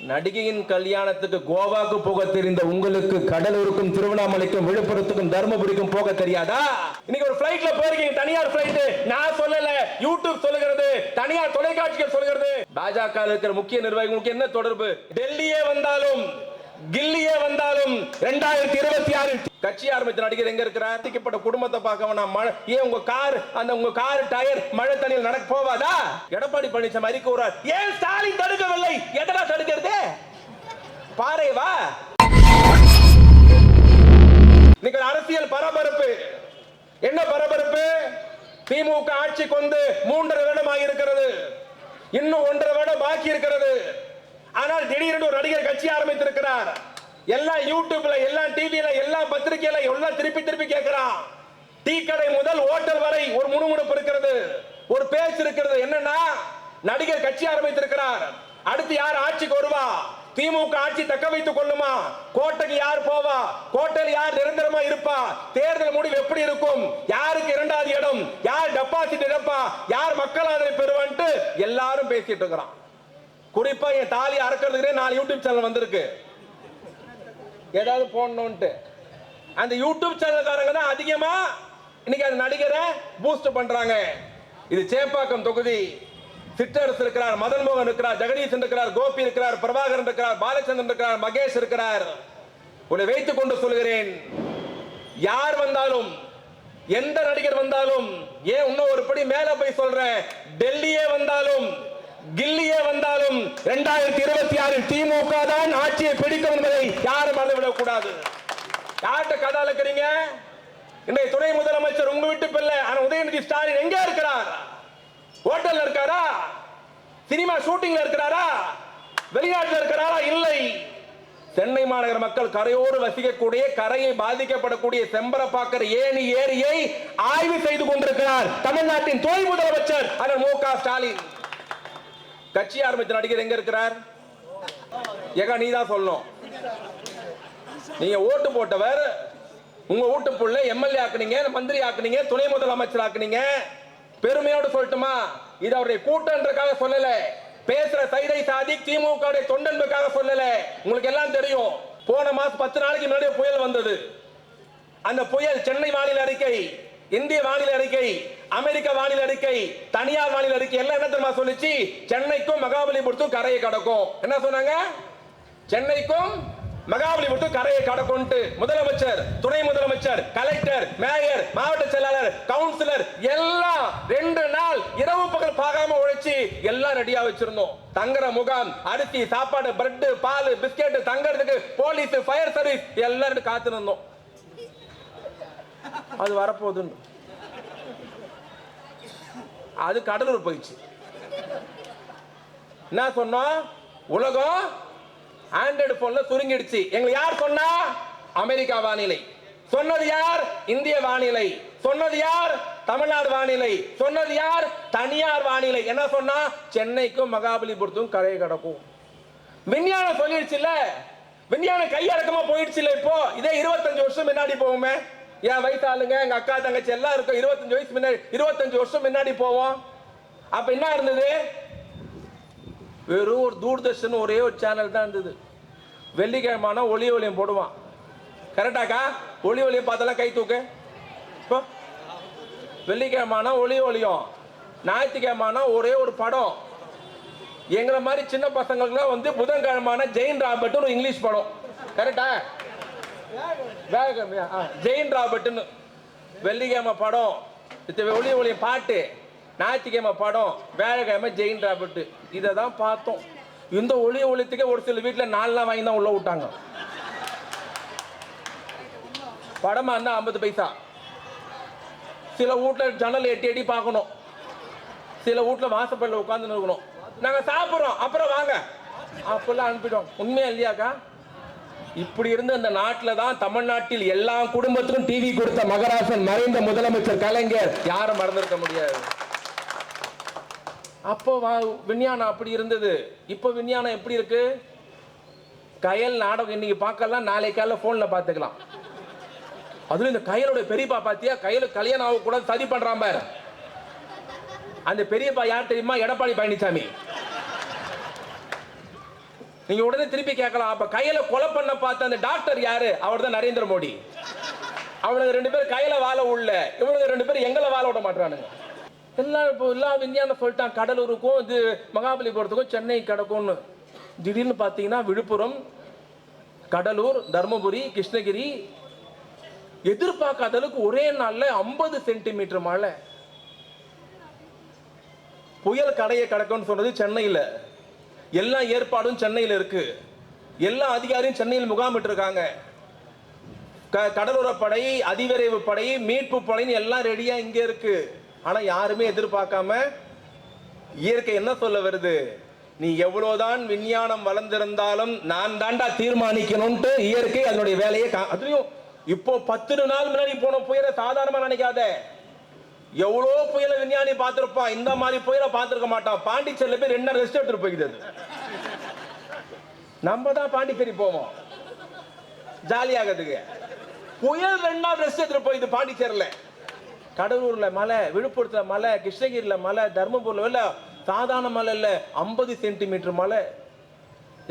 நடிகையின் கல்யாணத்துக்கு கோவாக்கு போக தெரிந்த உங்களுக்கு கடலூருக்கும் திருவண்ணாமலைக்கும் விழுப்புரத்துக்கும் தர்மபுரிக்கும் போக தெரியாதா? இன்னைக்கு ஒரு பிளைட்ல போயிருக்கீங்க, தனியார் பிளைட். நான் சொல்லல, யூடியூப் சொல்லுகிறது, தனியார் தொலைக்காட்சிகள் சொல்லுகிறது. பாஜக இருக்கிற முக்கிய நிர்வாகிகளுக்கு என்ன தொடர்பு? டெல்லியே வந்தாலும் கில்லியே வந்தாலும் 2026 கட்சி ஆரம்பித்த நடிகர் எங்க இருக்கிறார்? பாதிக்கப்பட்ட குடும்பத்தை பார்க்க வேணாம். ஏன் உங்க கார் டயர் மழை தண்ணியில் நடக்க போவாதா? எடப்பாடி பழனிசாமி அறிக்கை கூறார். ஏன் ஸ்டாலின் தடுக்கவில்லை? எதனா தடுக்கிறது? பாரு வா. இன்னைக்கு அரசியல் பரபரப்பு. என்ன பரபரப்பு? திமுக ஆட்சிக்கு வந்து 3.5 வருடம் ஆகியிருக்கிறது. இன்னும் 1.5 வருடம் பாக்கி இருக்கிறது. ஆனால் திடீரென்று ஒரு நடிகர் கட்சி ஆரம்பித்திருக்கிறார். எல்லாம் யூடியூப்ல, எல்லாம் டிவில, எல்லாம் பத்திரிகையில எல்லாம் திருப்பி கேட்கிறான். டீ கடை முதல் ஹோட்டல் வரை ஒரு முணுமுணுப்பு இருக்கிறது, ஒரு பேச்சு இருக்கிறது. என்னன்னா, நடிகர் கட்சி ஆரம்பித்திருக்கிறார். அடுத்து யார் ஆட்சிக்கு வருவா? திமுக ஆட்சி தக்க வைத்துக் கொள்ளுமா? கோட்டைக்கு யார் போவா? கோட்டையில் யார் நிரந்தரமா இருப்பா? தேர்தல் முடிவு எப்படி இருக்கும்? யாருக்கு 2வது இடம்? யார் டெபாசிட் எடுப்பா? யார் மக்கள் ஆதரவு பெறுவான்ட்டு எல்லாரும் பேசிட்டு இருக்கிறான். குறிப்பா என் தாலி அறக்கிறதுக்கு 4 யூடியூப் சேனல் வந்திருக்கு. ஏதாவது போடணும்ட்டு அந்த யூடியூப் சேனல்காரங்க தான் அதிகமா இன்னைக்கு அந்த நடிகரை பூஸ்ட் பண்றாங்க. இது சேப்பாக்கம் தொகுதி. சிற்றரசு இருக்கிறார், மதன் மோகன் இருக்கிறார், ஜெகதீசன் இருக்கிறார், கோபி இருக்கிறார், பிரபாகரன் இருக்கிறார், பாலச்சந்திரன் இருக்கிறார், மகேஷ் இருக்கிறார். உன்னை வைத்துக் கொண்டு சொல்கிறேன், யார் வந்தாலும், எந்த நடிகர் வந்தாலும், ஏன் இன்னும் ஒரு படி மேல போய் சொல்றேன், டெல்லியே வந்தாலும் கில்லியே வந்தாலும் 2026 திமுக தான் ஆட்சியை பிடிக்கும் என்பதை யாரும் மறந்துவிடக் கூடாது. யார்கிட்ட கதை அழைக்கிறீங்க? இன்றைய துணை முதலமைச்சர் உங்க வீட்டு பிள்ளை உதயநிதி ஸ்டாலின் எங்க இருக்கிறார்? ஹோட்டல்ல இருக்காரா? சினிமா ஷூட்டிங்ல இருக்கிறாரா? வெளிநாட்டில் இருக்கிறாரா? இல்லை. சென்னை மாநகர மக்கள் கரையோடு வசிக்கக்கூடிய, கரையை பாதிக்கப்படக்கூடிய செம்பரப்பாக்கர் ஏணி ஏரியை ஆய்வு செய்து கொண்டிருக்கிறார் தமிழ்நாட்டின் துணை முதலமைச்சர் அண்ணன் மு.க. ஸ்டாலின். கட்சி ஆரம்பித்த நடிகர் எங்க இருக்கிறார்? ஏகா நீ தான் சொல்லணும். நீங்க ஓட்டு போட்டவர், உங்க வீட்டு புள்ள எம்எல்ஏ ஆக்குனீங்க, மந்திரி ஆக்குனீங்க, துணை முதலமைச்சர் ஆக்குனீங்க. பெருமையோடு சொல்லட்டுமா? இது அவருடைய கூட்டன்றக்காக சொல்லல, பேசுற சைதை சாதி திமுக தொண்டனுக்காக சொல்லல. உங்களுக்கு எல்லாம் தெரியும், போன மாசம் 10 நாளைக்கு முன்னாடி புயல் வந்தது. அந்த புயல் சென்னை வானிலை அறிக்கை, இந்திய வானிலை அறிக்கை, அமெரிக்க வானிலை அறிக்கை, தனியார் வானிலை அறிக்கை எல்லாம் என்ன தெரியுமா சொல்லிச்சு? சென்னைக்கும் மகாபலிபுரத்துக்கும் கரையை கடக்கும். என்ன சொன்னாங்க? சென்னைக்கும் மகாபலிபுரத்துக்கும் கரையை கடக்கும். முதலமைச்சர், துணை முதலமைச்சர், கலெக்டர், மேயர், மாவட்ட செயலாளர், கவுன்சிலர் எல்லாம் 2 நாள் இரவு பகல் பார்க்காம உழைச்சி எல்லாம் ரெடியா வச்சிருந்தோம். தங்குற முகாம், அரிசி, சாப்பாடு, பிரெட், பால், பிஸ்கெட், தங்கறதுக்கு போலீஸ், ஃபயர் சர்வீஸ் எல்லாம் காத்து இருந்தோம். அது வரப்போகுதுன்னு அது கடலூர் போயிடுச்சு. என்ன சொன்னோம்? உலகம் ஆண்ட்ராய்டு போன்ல சுருங்கிடுச்சு. எங்களை யார் சொன்னா? அமெரிக்கா வானிலை சொன்னது யார்? இந்திய வானிலை சொன்னது யார்? தமிழ்நாடு வானிலை சொன்னது யார்? தனியார் வானிலை என்ன சொன்னா? சென்னைக்கும் மகாபலிபுரத்துக்கும் கரையை கடக்கும். விஞ்ஞானம் சொல்லிடுச்சு இல்ல, விஞ்ஞானம் கையடக்கமா போயிடுச்சு இல்ல. இப்போ இதே 25 வருஷம் முன்னாடி போவோமே, என் வயசு ஆளுங்க, எங்க அக்கா தங்கச்சி எல்லாம் இருக்கும், 25 வயசு முன்னாடி, 25 வருஷம் முன்னாடி போவோம். அப்ப என்ன இருந்தது? வெறும் ஒரு தூர்தர்ஷன் ஒரே ஒரு சேனல் தான் இருந்தது. வெள்ளிக்கிழமான ஒளி ஒளியம் போடுவான். கரெக்டாக்கா? ஒளி ஒளியம் பார்த்தெல்லாம் கை தூக்கு. இப்போ வெள்ளிக்கிழமான ஒளி ஒளியம், ஞாயிற்றுக்கிழமான ஒரே ஒரு படம். எங்களை மாதிரி சின்ன பசங்களுக்குலாம் வந்து புதன்கிழமான ஜெயின் ராபர்ட் ஒரு இங்கிலீஷ் படம். கரெக்டா? ஜெயின் ராபர்ட்னு வெள்ளிக்கிழமை படம், ஒளி ஒளி பாட்டு, ஞாயிற்றுக்கிழமை படம், வேலைக்கிழமை ஜெயின் ராபர்ட். இதை தான் பார்த்தோம். இந்த ஒளி ஒளியத்துக்கே ஒரு சில வீட்டில் 4 வாங்கி தான் உள்ள விட்டாங்க. படமா இருந்தா 50 பைசா. சில வீட்டில் ஜன்னல் எட்டி எட்டி பார்க்கணும், சில வீட்டில் வாசப்படியில் உட்காந்து இருக்கணும். நாங்கள் சாப்பிட்றோம், அப்புறம் வாங்க அப்பெல்லாம் அனுப்பிட்டோம். உண்மையா இல்லையாக்கா? இப்படி இருந்த அந்த நாட்டில் தான் தமிழ்நாட்டில் எல்லா குடும்பத்துக்கும் டிவி கொடுத்த மகராசன், மறைந்த முதலமைச்சர் கலைஞர், யாரும் மறந்திருக்க முடியாது. அப்போ விஞ்ஞானம் அப்படி இருந்தது. இப்போ விஞ்ஞானம் எப்படி இருக்கு? கயல் நாடகம் இன்னைக்கு பார்க்கலாம், நாளைக்கு காலைல போன்ல பார்த்துக்கலாம். அதுல இந்த கயலோட பெரியப்பா பாத்தியா? கயலுக்கு கல்யாணம் ஆக கூட சதி பண்றான் பாரு. அந்த பெரியப்பா யார் தெரியுமா? எடப்பாடி பழனிசாமி. நீங்க உடனே திருப்பி கேட்கலாம், அப்ப கையில கொலை பண்ண பார்த்த அந்த டாக்டர் யாரு? அவர் தான் நரேந்திர மோடி. அவனுக்கு 2 பேர் கையில வாழ உள்ள, இவனுக்கு 2 பேர் எங்களை வாழ விட மாட்டானுங்க. எல்லா விஞ்ஞானம் சொல்லிட்டான், கடலூருக்கும் இது மகாபலிபுரத்துக்கும் சென்னை கிடக்கும்னு. திடீர்னு பார்த்தீங்கன்னா விழுப்புரம், கடலூர், தர்மபுரி, கிருஷ்ணகிரி எதிர்பார்க்காத அளவுக்கு ஒரே நாள்ல 50 சென்டிமீட்டர் மழை. புயல் கடையை கடக்கும்னு சொன்னது சென்னையில. எல்லா ஏற்பாடும் சென்னையில் இருக்கு. எல்லா அதிகாரியும் சென்னையில் முகாமிட்டு இருக்காங்க. கடலோர படை, அதிவிரைவு படை, மீட்பு படைன்னு எல்லாம் ரெடியா இங்க இருக்கு. ஆனா யாருமே எதிர்பார்க்காம இயற்கை என்ன சொல்ல வருது? நீ எவ்வளவுதான் விஞ்ஞானம் வளர்ந்திருந்தாலும் நான் தாண்டா தீர்மானிக்கணும்ட்டு இயற்கை அதனுடைய வேலையை. அதுலயும் இப்போ 10 நாள் முன்னாடி போன புயலை சாதாரணமா நினைக்காத. எவ்வளோ புயல விஞ்ஞானி பார்த்திருப்பான், இந்த மாதிரி புயலை பார்த்திருக்க மாட்டான். பாண்டிச்சேரியில போய் 2 நாள் ரெஸ்ட் எடுத்துட்டு போய்க்குது. நம்ம தான் பாண்டிச்சேரி போவோம் ஜாலியாகிறதுக்கு. புயல் 2 நாள் ரெஸ்ட் எடுத்துட்டு போயிது பாண்டிச்சேரியில. கடலூர்ல மலை, விழுப்புரத்துல மலை, கிருஷ்ணகிரியில மலை, தர்மபுரியில சாதாரண மலை இல்ல, 50 சென்டிமீட்டர் மலை.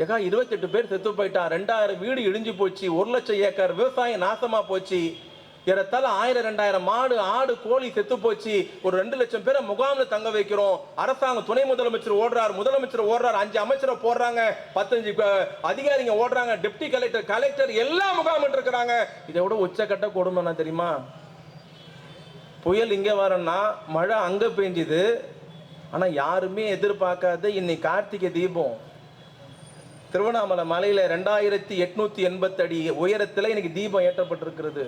28 பேர் செத்து போயிட்டா, 2000 வீடு இடிஞ்சு போச்சு, 1 லட்சம் ஏக்கர் விவசாயம் நாசமா போச்சு. ஏறத்தாழ 1000-2000 மாடு, ஆடு, கோழி செத்து போச்சு. ஒரு 2 லட்சம் பேரை முகாம்ல தங்க வைக்கிறோம். அரசாங்கம் துணை முதலமைச்சர் ஓடுறார், முதலமைச்சர் ஓடுறார், 5 அமைச்சரை போடுறாங்க, 15 அதிகாரிங்க ஓடுறாங்க, டெப்டி கலெக்டர் எல்லாம் முகாமிட்டு இருக்கிறாங்க. இதை விட உச்சக்கட்ட கொடுமை தெரியுமா? புயல் இங்க வரணும்னா மழை அங்க பெஞ்சுது. ஆனா யாருமே எதிர்பார்க்காத இன்னைக்கு கார்த்திகை தீபம் திருவண்ணாமலை மலையில 2880 அடி உயரத்துல இன்னைக்கு தீபம் ஏற்றப்பட்டிருக்கிறது.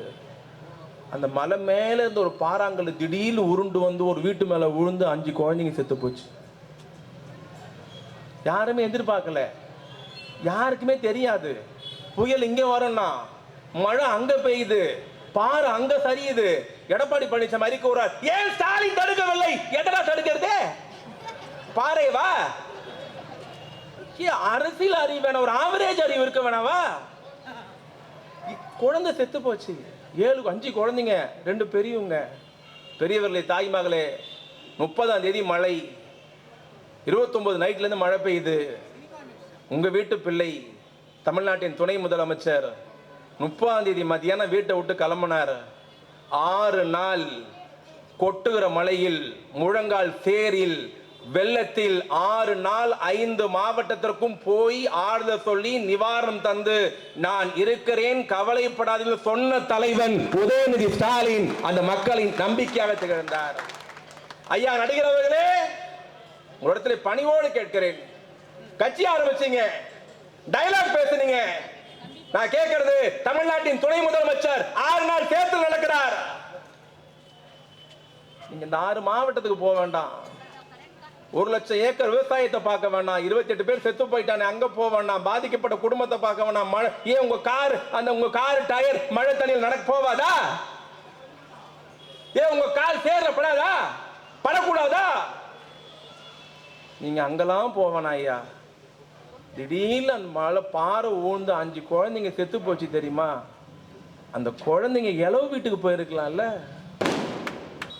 அந்த மலை மேல இருந்து ஒரு பாறாங்கல் திடீர்னு உருண்டு வந்து ஒரு வீட்டு மேல விழுந்து 5 குழந்தைங்க செத்து போச்சு. யாருமே எதிர்பார்க்கல, யாருக்குமே தெரியாது. புயல் இங்க வரணும்னா மழை அங்க பெய்யுது, பாறை அங்க சரியுது. எடப்பாடி பழனிசாமி அறிக்கை விடுறார், ஏன் ஸ்டாலின் தடுக்கவில்லை? எதனா தடுக்கிறது? பாறை வா, அரசியல் அறிவு வேணாம், ஒரு ஆவரேஜ் அறிவு இருக்க வேணாவா? குழந்தை செத்து போச்சு, 5 குழந்தைங்க, 2 பெரியவங்க. பெரியவர்களே, தாய் மகளே, 30ஆம் தேதி மழை, 29 நைட்ல இருந்து மழை பெய்யுது. உங்க வீட்டு பிள்ளை தமிழ்நாட்டின் துணை முதலமைச்சர் 30ஆம் தேதி மத்தியானம் வீட்டை விட்டு கிளம்பினார். 6 நாள் கொட்டுகிற மழையில், முழங்கால் சேரில், வெள்ளத்தில் 6 நாள் 5 மாவட்டத்திற்கும் போய் ஆறுதல் சொல்லி நிவாரணம் தந்து நான் இருக்கிறேன், கவலைப்படாதீங்க சொன்ன தலைவன் உதயநிதி ஸ்டாலின் அந்த மக்களின் நம்பிக்கையாக திகழ்ந்தார். ஐயா நடிகர் அவர்களே, உங்களிடத்துல பணிவோடு கேட்கிறேன், கட்சி ஆரம்பிச்சீங்க, டயலாக் பேசுனீங்க. நான் கேட்கிறது, தமிழ்நாட்டின் துணை முதலமைச்சர் 6 நாள் தேர்தல் நடக்கிறார். நீங்க இந்த 6 மாவட்டத்துக்கு போக வேண்டாம், 1 லட்சம் ஏக்கர் விவசாயத்தை பார்க்க வேண்டாம், 28 பேர் செத்து போயிட்டானே அங்க போக வேண்டாம், பாதிக்கப்பட்ட குடும்பத்தை பார்க்க வேண்டாம். மழை ஏன் உங்க கார் டயர் மழை தண்ணியில் நடக்க போவாதா? ஏன் உங்க கால் சேர்ல படாதா? படக்கூடாதா? நீங்க அங்கெல்லாம் போவேனா ஐயா? திடீர்னு அந்த மழை பாறை ஊழ்ந்து 5 குழந்தைங்க செத்து போச்சு தெரியுமா? அந்த குழந்தைங்க இளவு வீட்டுக்கு போயிருக்கலாம்ல.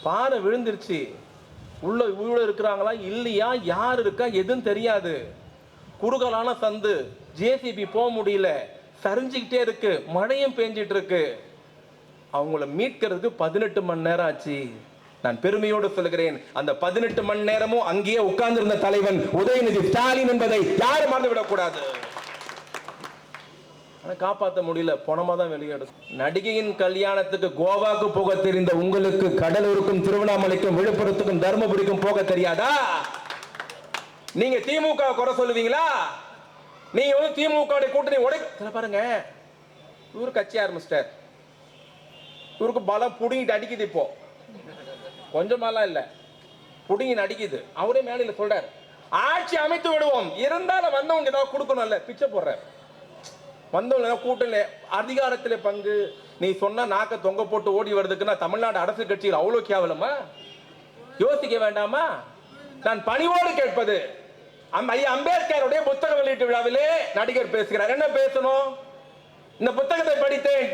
பாறை விழுந்துருச்சு, உள்ள இருக்கிறாங்களா இல்லையா, யார் இருக்கா எதுவும் தெரியாது. குறுகலான சந்து, ஜேசிபி போக முடியல, சரிஞ்சுக்கிட்டே இருக்கு, மழையும் பெஞ்சிட்டு இருக்கு. அவங்கள மீட்கிறதுக்கு 18 மணி நேரம் ஆச்சு. நான் பெருமையோடு சொல்கிறேன், அந்த 18 மணி நேரமும் அங்கேயே உட்கார்ந்து இருந்த தலைவன் உதயநிதி ஸ்டாலின் என்பதை யாரும் மறந்துவிடக் கூடாது. காப்பாற்ற முடியல, பணமா தான் வெளியேடு. நடிகையின் கல்யாணத்துக்கு கோவாக்கு போக தெரிந்த உங்களுக்கு கடலூருக்கும் திருவண்ணாமலைக்கும் விழுப்புரத்துக்கும் தர்மபுரிக்கும் போக தெரியாதா? நீங்க திமுக குறை சொல்லுவீங்களா? நீங்க வந்து திமுக கூட்டணி பாருங்க, இவரு கட்சி ஆரம்பிச்சிட்டார், இவருக்கு பலம் புடிங்கிட்டு அடிக்குது. இப்போ கொஞ்சமாலாம் இல்ல, புடிங்கி அடிக்குது. அவரே மேடையில் சொல்றாரு, ஆட்சி அமைத்து விடுவோம், இருந்தாலும் வந்தவங்க ஏதாவது கொடுக்கணும்ல, பிச்சை போடுறாரு. வந்தவங்க கூட்டணி அதிகாரத்திலே பங்கு, நீ சொன்ன நாக்க தொங்க போட்டு ஓடி வருதுக்குன்னா தமிழ்நாடு அரசு கட்சியில் அவ்வளவு கேவலமா? யோசிக்க வேண்டாமா? நான் பணிவோடு கேட்பது, ஐயா அம்பேத்கருடைய புத்தக வெளியீட்டு விழாவிலே நடிகர் பேசுகிறார். என்ன பேசணும்? இந்த புத்தகத்தை படித்தேன்,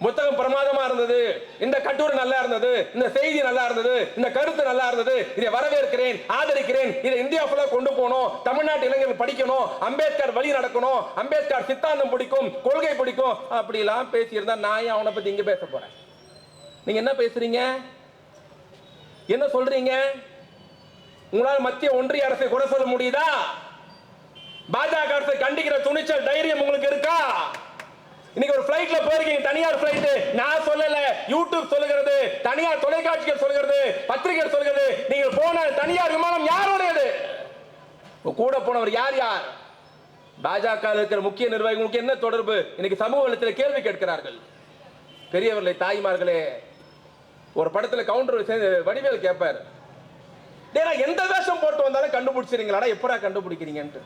புத்தகம் பிரமாதமா இருந்தது, இந்த கட்டுரை நல்லா இருந்தது, இந்த செய்தி நல்லா இருந்தது, இந்த கருத்து நல்லா இருந்தது, இதை வரவேற்கிறேன், ஆதரிக்கிறேன், இதை இந்தியா ஃபுல்லா கொண்டு போகணும், தமிழ்நாட்டு இளைஞர்கள் படிக்கணும், அம்பேத்கர் வழி நடக்கணும், அம்பேத்கர் சித்தாந்தம் பிடிக்கும், கொள்கை பிடிக்கும், அப்படிலாம் பேசியிருந்தா நான் அவனை பத்தி இங்க பேச போறேன். நீங்க என்ன பேசுறீங்க, என்ன சொல்றீங்க? உங்களால் மத்திய ஒன்றிய அரசை குறை சொல்ல முடியுதா? பாஜக அரசை கண்டிக்கிற துணிச்சல் தைரியம் உங்களுக்கு இருக்கா? இன்னைக்கு ஒரு ஃளைட்ல போயிருக்கீங்க, தனியார் ஃளைட், நான் சொல்லல, யூடியூப் சொல்லுகிறது, தனியார் தொலைக்காட்சிகள் சொல்லுகிறது, பத்திரிகைகள் சொல்லுகிறது. நீங்க போன தனியார் விமானம் யாருடையது? கூட போனவர் யார்? யார்? பாஜக இருக்கிற முக்கிய நிர்வாகிகளுக்கு என்ன தொடர்பு? இன்னைக்கு சமூக வலைத்தளத்தில் கேள்வி கேட்கிறார்கள். பெரியவர்களே, தாய்மார்களே, ஒரு படத்துல கவுண்டர் வடிவேல் கேட்பார், எந்த வேஷம் போட்டு வந்தாலும் கண்டுபிடிச்சிருங்களா, எப்படா கண்டுபிடிக்கிறீங்கன்ட்டு.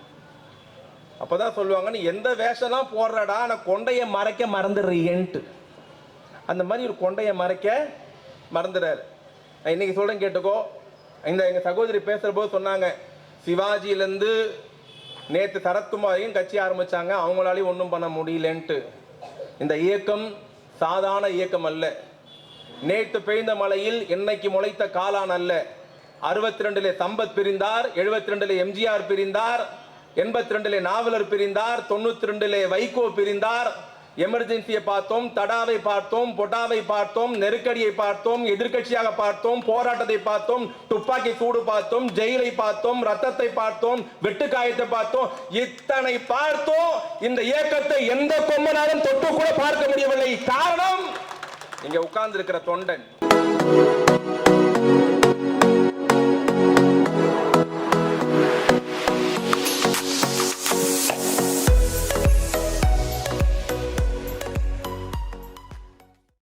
அப்பதான் சொல்லுவாங்க, நீ எந்த வேஷம்லாம் போடுறடா, நான் கொண்டைய மறைக்க மறந்துடுறீன்ட்டு. அந்த மாதிரி ஒரு கொண்டைய மறைக்க மறந்துடாரு. நான் இன்னைக்கு சொல்றேன் கேட்டுக்கோ. எங்க சகோதரி பேசுற போது சொன்னாங்க, சிவாஜியிலேருந்து நேற்று சரத்குமாரையும் கட்சி ஆரம்பிச்சாங்க, அவங்களாலையும் ஒன்றும் பண்ண முடியலன்ட்டு. இந்த இயக்கம் சாதாரண இயக்கம் அல்ல. நேற்று பெய்த மழையில் என்னைக்கு முளைத்த காளான் அல்ல. 62 சம்பத் பிரிந்தார், 72 எம்ஜிஆர் பிரிந்தார், 82 நாவலர் பிரிந்தார், 92 வைகோ பிரிந்தார். எமர்ஜென்சியை பார்த்தோம், தடாவை பார்த்தோம், பொட்டாவை பார்த்தோம், நெருக்கடியை பார்த்தோம், எதிர்கட்சியாக பார்த்தோம், போராட்டத்தை பார்த்தோம், துப்பாக்கி சூடு பார்த்தோம், ஜெயிலை பார்த்தோம், ரத்தத்தை பார்த்தோம், வெட்டுக்காயத்தை பார்த்தோம். இத்தனை பார்த்தோம். இந்த இயக்கத்தை எந்த கொம்பனாலும் தொட்டு கூட பார்க்க முடியவில்லை. காரணம், இங்க உட்கார்ந்து இருக்கிற தொண்டன்.